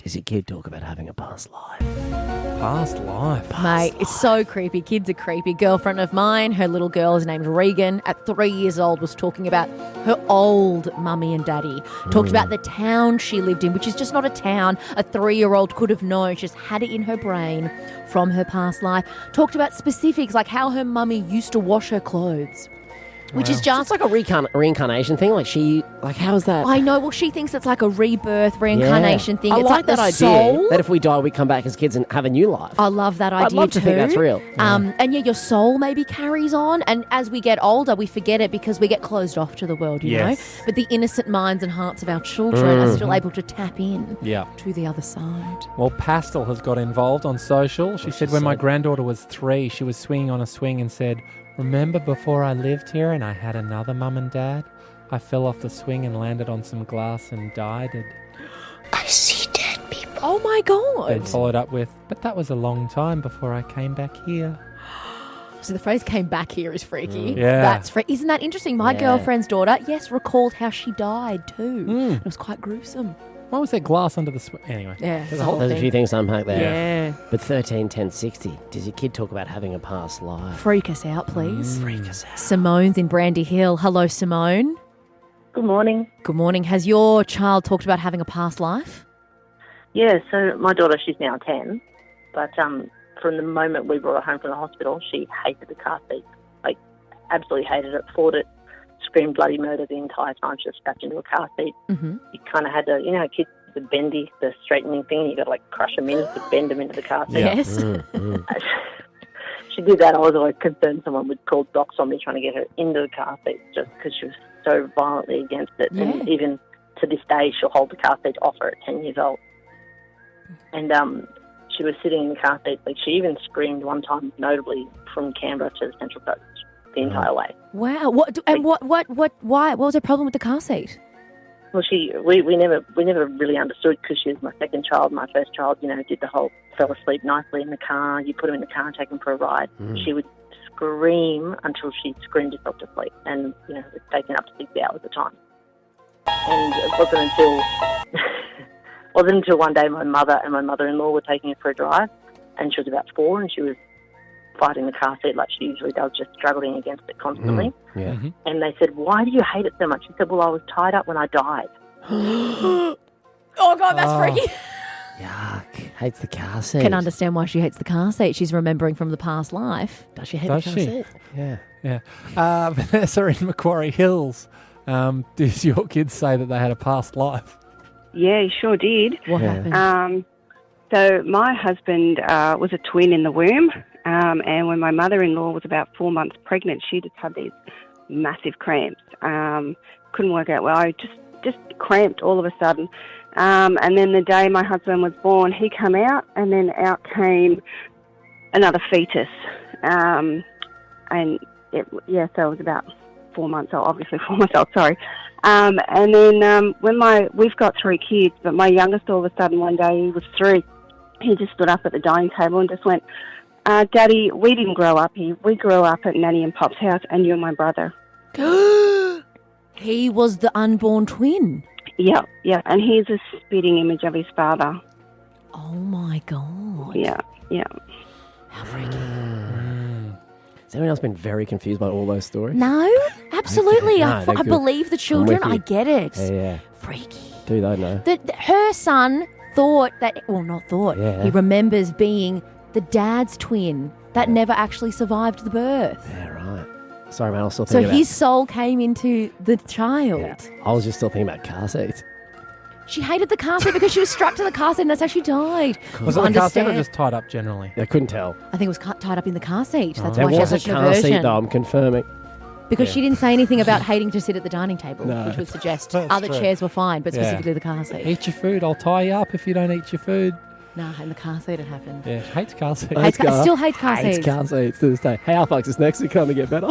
Does your kid talk about having a past life? Past life. Mate, it's so creepy. Kids are creepy. Girlfriend of mine, her little girl is named Regan, at 3 years old, was talking about her old mummy and daddy. Talked about the town she lived in, which is just not a town. A 3-year-old could have known. She just had it in her brain from her past life. Talked about specifics like how her mummy used to wash her clothes. Which is just... It's like a reincarnation thing. How is that? I know. Well, she thinks it's like a rebirth, reincarnation thing. I It's like that the idea. soul. That if we die, we come back as kids and have a new life. I love that idea I'd love to think that's real. And your soul maybe carries on. And as we get older, we forget it because we get closed off to the world, you know? But the innocent minds and hearts of our children are still able to tap in to the other side. Well, Pastel has got involved on social. She said when my granddaughter was 3, she was swinging on a swing and said, "Remember before I lived here and I had another mum and dad? I fell off the swing and landed on some glass and died." I see dead people. Oh, my God. Then followed up with, "But that was a long time before I came back here." So the phrase "came back here" is freaky. Yeah. That's Isn't that interesting? My girlfriend's daughter, recalled how she died too. It was quite gruesome. Why was there glass under the swing? Anyway. Yeah. There's a few things to unpack there. Yeah. But 131060, does your kid talk about having a past life? Freak us out, please. Freak us out. Simone's in Brandy Hill. Hello, Simone. Good morning. Good morning. Has your child talked about having a past life? Yeah, so my daughter, she's now 10, but from the moment we brought her home from the hospital, she hated the car seat. Absolutely hated it, fought it, screamed bloody murder the entire time she was strapped into a car seat. Mm-hmm. You kind of had to, kids, the bendy, the straightening thing, you got to crush them in to bend them into the car seat. Yes. She did that. I was always concerned someone would call docs on me trying to get her into the car seat just because she was so violently against it. Yeah. And even to this day, she'll hold the car seat off her at 10 years old. And she was sitting in the car seat. She even screamed one time, notably from Canberra to the Central Coast the entire way. Wow. Why? What was her problem with the car seat? Well, we never really understood because she was my second child. My first child, did the whole fell asleep nicely in the car. You put him in the car and take him for a ride. She would scream until she screamed herself to sleep, and it was taking up to 6 hours at a time. And it wasn't until one day my mother and my mother-in-law were taking her for a drive, and she was about 4, and she was fighting the car seat like she usually does, just struggling against it constantly. Yeah. Mm-hmm. And they said, "Why do you hate it so much?" She said, "Well, I was tied up when I died." Oh, God, that's freaky. Yuck. Hates the car seat. Can understand why she hates the car seat. She's remembering from the past life. Does she hate Does the car she? seat? Yeah. Yeah. Vanessa in Macquarie Hills. Does your kids say that they had a past life? Yeah, he sure did. What happened? So my husband was a twin in the womb, and when my mother-in-law was about 4 months pregnant, she just had these massive cramps. Couldn't work out well. I just cramped all of a sudden. And then the day my husband was born, he came out, and then out came another fetus. So it was about 4 months old, obviously 4 months old, sorry. And then we've got 3 kids, but my youngest all of a sudden one day, he was 3, he just stood up at the dining table and just went, "Daddy, we didn't grow up here. We grew up at Nanny and Pop's house, and you're my brother." He was the unborn twin. Yeah, and he's a spitting image of his father. Oh, my God. Yeah. How freaky. Has anyone else been very confused by all those stories? No, absolutely. No, they're I good. believe the children. you. I get it. Yeah. Freaky. Do they know? Her son thought that, well, not thought, Yeah. he remembers being the dad's twin that never actually survived the birth. Yeah, right. Sorry, man. I was still So thinking his soul came into the child. I was just still thinking about car seats. She hated the car seat because she was strapped to the car seat, and that's how she died. Was it the car seat or just tied up generally? I couldn't tell. I think it was tied up in the car seat. That's There why she was has a such an car seat, aversion. though. I'm confirming. Because she didn't say anything about hating to sit at the dining table, No. which would suggest That's other true. chairs were fine, but Yeah. specifically the car seat. Eat your food. I'll tie you up if you don't eat your food. Nah, in the car seat it happened. Yeah, hates car seats. Still hates car seats. Hates car seats to this day. Hey, Alphax is next. It's going to get better.